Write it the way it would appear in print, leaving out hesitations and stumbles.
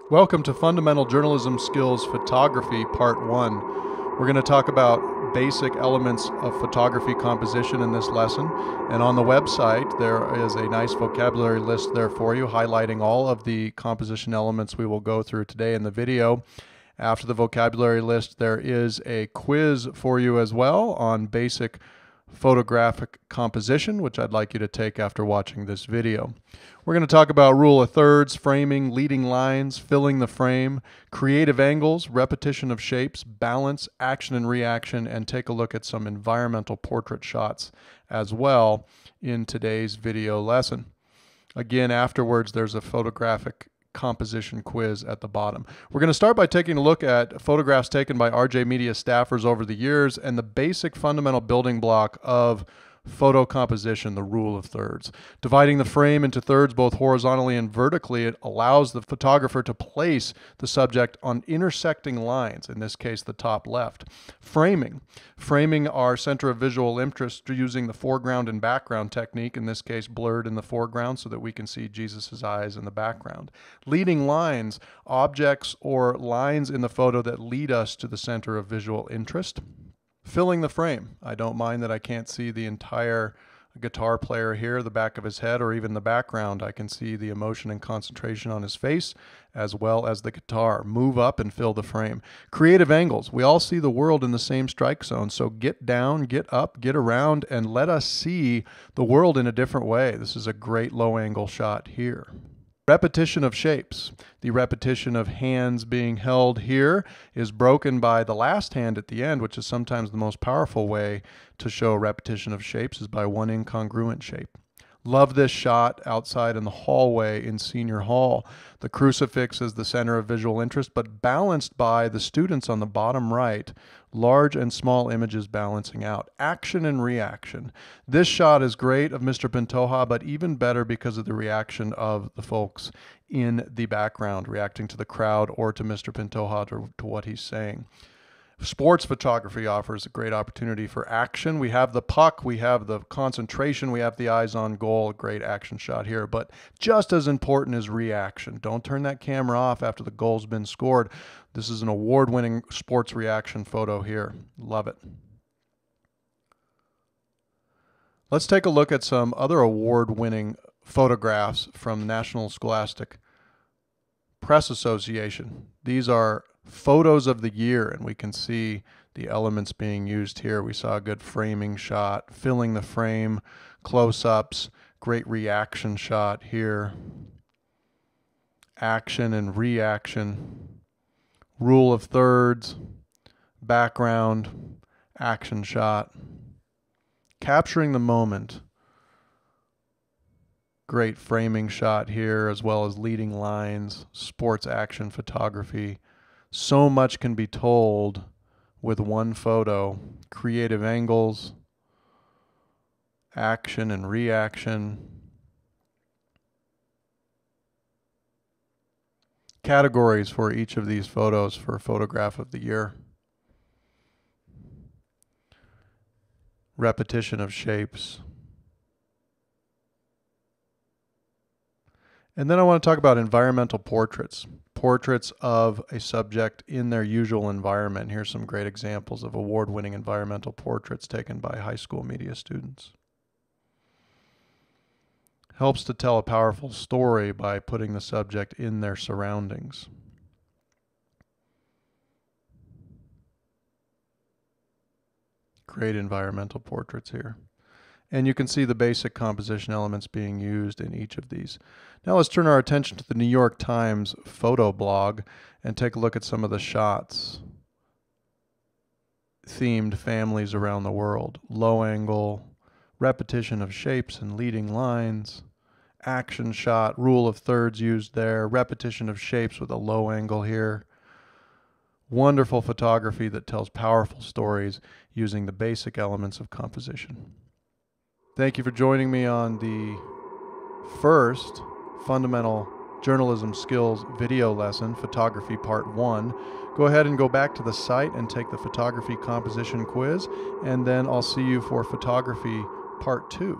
Welcome to Fundamental Journalism Skills Photography Part 1. We're going to talk about basic elements of photography composition in this lesson. And on the website, there is a nice vocabulary list there for you, highlighting all of the composition elements we will go through today in the video. After the vocabulary list, there is a quiz for you as well on basic photographic composition, which I'd like you to take after watching this video. We're going to talk about rule of thirds, framing, leading lines, filling the frame, creative angles, repetition of shapes, balance, action and reaction, and take a look at some environmental portrait shots as well in today's video lesson. Again, afterwards, there's a photographic composition quiz at the bottom. We're going to start by taking a look at photographs taken by RJ Media staffers over the years and the basic fundamental building block of photo composition, the rule of thirds. Dividing the frame into thirds both horizontally and vertically, it allows the photographer to place the subject on intersecting lines, in this case the top left. Framing. Framing our center of visual interest using the foreground and background technique, in this case blurred in the foreground so that we can see Jesus's eyes in the background. Leading lines, objects or lines in the photo that lead us to the center of visual interest. Filling the frame. I don't mind that I can't see the entire guitar player here, the back of his head, or even the background. I can see the emotion and concentration on his face as well as the guitar. Move up and fill the frame. Creative angles. We all see the world in the same strike zone, so get down, get up, get around, and let us see the world in a different way. This is a great low angle shot here. Repetition of shapes. The repetition of hands being held here is broken by the last hand at the end, which is sometimes the most powerful way to show repetition of shapes, is by one incongruent shape. Love this shot outside in the hallway in Senior Hall. The crucifix is the center of visual interest, but balanced by the students on the bottom right, large and small images balancing out. Action and reaction. This shot is great of Mr. Pantoja, but even better because of the reaction of the folks in the background, reacting to the crowd or to Mr. Pantoja, to what he's saying. Sports photography offers a great opportunity for action. We have the puck, we have the concentration, we have the eyes on goal, a great action shot here. But just as important is reaction. Don't turn that camera off after the goal's been scored. This is an award-winning sports reaction photo here. Love it. Let's take a look at some other award-winning photographs from the National Scholastic Press Association. These are photos of the year, and we can see the elements being used here. We saw a good framing shot, filling the frame, close-ups, great reaction shot here, action and reaction, rule of thirds, background, action shot, capturing the moment. Great framing shot here, as well as leading lines, sports action photography. So much can be told with one photo. Creative angles, action and reaction. Categories for each of these photos for photograph of the year. Repetition of shapes. And then I want to talk about environmental portraits. Portraits of a subject in their usual environment. Here's some great examples of award-winning environmental portraits taken by high school media students. Helps to tell a powerful story by putting the subject in their surroundings. Great environmental portraits here. And you can see the basic composition elements being used in each of these. Now let's turn our attention to the New York Times photo blog and take a look at some of the shots. Themed families around the world. Low angle, repetition of shapes and leading lines, action shot, rule of thirds used there, repetition of shapes with a low angle here. Wonderful photography that tells powerful stories using the basic elements of composition. Thank you for joining me on the first Fundamental Journalism Skills video lesson, Photography Part 1. Go ahead and go back to the site and take the Photography Composition quiz, and then I'll see you for Photography Part 2.